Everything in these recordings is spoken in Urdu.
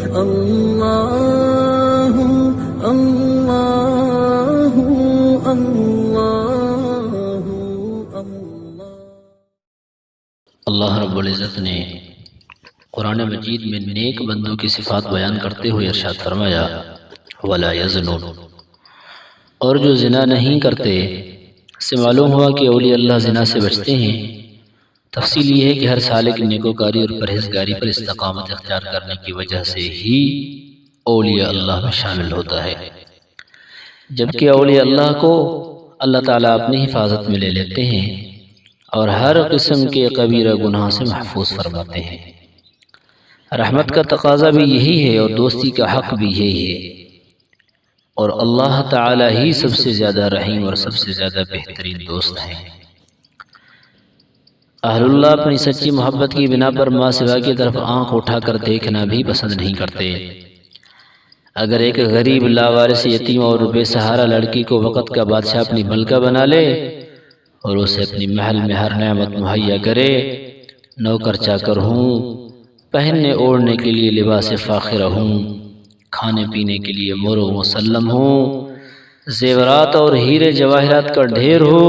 اللہ اللہ اللہ رب العزت نے قرآن مجید میں نیک بندوں کی صفات بیان کرتے ہوئے ارشاد فرمایا وَلَا يَزْنُونَ، اور جو زنا نہیں کرتے سے معلوم ہوا کہ اولیاء اللہ زنا سے بچتے ہیں۔ تفصیل یہ ہے کہ ہر سالک نیکوکاری اور پرہیزگاری پر استقامت اختیار کرنے کی وجہ سے ہی اولیاء اللہ میں شامل ہوتا ہے، جبکہ اولیاء اللہ کو اللہ تعالیٰ اپنی حفاظت میں لے لیتے ہیں اور ہر قسم کے کبیرہ گناہ سے محفوظ فرماتے ہیں۔ رحمت کا تقاضا بھی یہی ہے اور دوستی کا حق بھی یہی ہے، اور اللہ تعالیٰ ہی سب سے زیادہ رحیم اور سب سے زیادہ بہترین دوست ہیں۔ اہل اللہ اپنی سچی محبت کی بنا پر ماں سوا کی طرف آنکھ اٹھا کر دیکھنا بھی پسند نہیں کرتے۔ اگر ایک غریب لاوارث یتیم اور بے سہارا لڑکی کو وقت کا بادشاہ اپنی ملکہ بنا لے اور اسے اپنی محل میں ہر نعمت مہیا کرے، نوکر چاکر ہوں، پہننے اوڑھنے کے لیے لباس فاخرہ ہوں، کھانے پینے کے لیے مر و مسلم ہوں، زیورات اور ہیرے جواہرات کا ڈھیر ہو،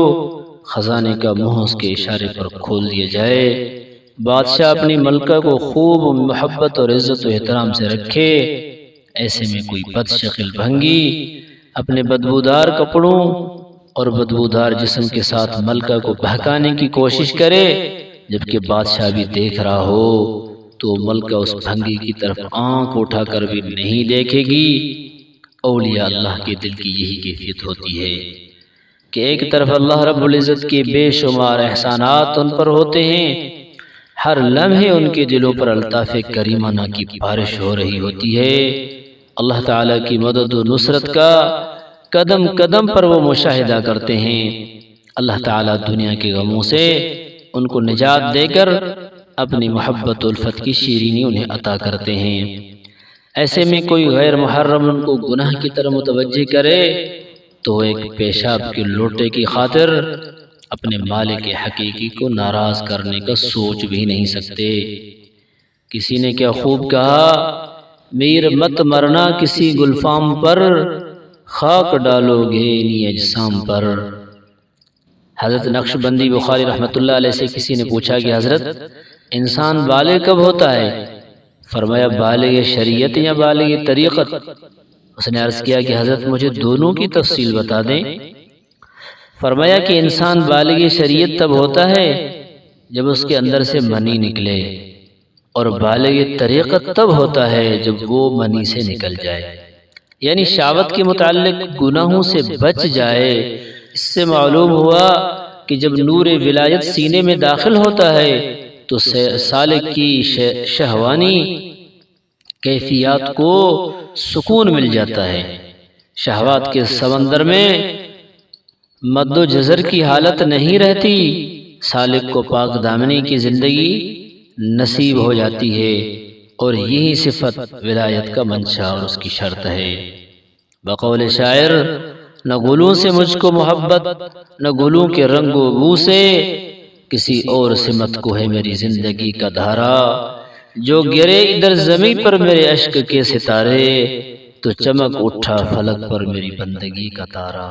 خزانے کا منہ اس کے اشارے پر کھول دیا جائے، بادشاہ اپنی ملکہ کو خوب محبت اور عزت و احترام سے رکھے، ایسے میں کوئی بد شکل بھنگی اپنے بدبودار کپڑوں اور بدبودار جسم کے ساتھ ملکہ کو بہکانے کی کوشش کرے، جبکہ بادشاہ بھی دیکھ رہا ہو، تو ملکہ اس بھنگی کی طرف آنکھ اٹھا کر بھی نہیں دیکھے گی۔ اولیاء اللہ کے دل کی یہی کیفیت ہوتی ہے کہ ایک طرف اللہ رب العزت کے بے شمار احسانات ان پر ہوتے ہیں، ہر لمحے ان کے دلوں پر الطاف کریمانہ کی بارش ہو رہی ہوتی ہے، اللہ تعالیٰ کی مدد و نصرت کا قدم قدم پر وہ مشاہدہ کرتے ہیں۔ اللہ تعالیٰ دنیا کے غموں سے ان کو نجات دے کر اپنی محبت و الفت کی شیرینی انہیں عطا کرتے ہیں۔ ایسے میں کوئی غیر محرم ان کو گناہ کی طرف متوجہ کرے تو وہ ایک پیشاب کے لوٹے کی خاطر اپنے مالک حقیقی کو ناراض کرنے کا سوچ بھی نہیں سکتے۔ کسی نے کیا خوب کہا، میر مت مرنا کسی گلفام پر، خاک ڈالو گے انہی اجسام پر۔ حضرت نقشبندی بخاری رحمۃ اللہ علیہ سے کسی نے پوچھا کہ حضرت انسان بالغ کب ہوتا ہے؟ فرمایا بالغ شریعت یا بالغ طریقت؟ اس نے عرض کیا کہ حضرت مجھے دونوں کی تفصیل بتا دیں۔ فرمایا کہ انسان بالغ شریعت تب ہوتا ہے جب اس کے اندر سے منی نکلے، اور بالغ طریقت تب ہوتا ہے جب وہ منی سے نکل جائے، یعنی شہوت کے متعلق گناہوں سے بچ جائے۔ اس سے معلوم ہوا کہ جب نور ولایت سینے میں داخل ہوتا ہے تو سالک کی شہوانی کیفیات کو سکون مل جاتا ہے، شہوات کے سمندر میں مد و جزر کی حالت نہیں رہتی، سالک کو پاک دامنی کی زندگی نصیب ہو جاتی ہے، اور یہی صفت ولایت کا منشا اور اس کی شرط ہے۔ بقول شاعر، نہ گلوں سے مجھ کو محبت، نہ گلوں کے رنگ و بو سے، کسی اور سمت کو ہے میری زندگی کا دھارا، جو گرے ادھر زمین پر میرے اشک کے ستارے، تو چمک اٹھا فلک پر میری بندگی کا تارا۔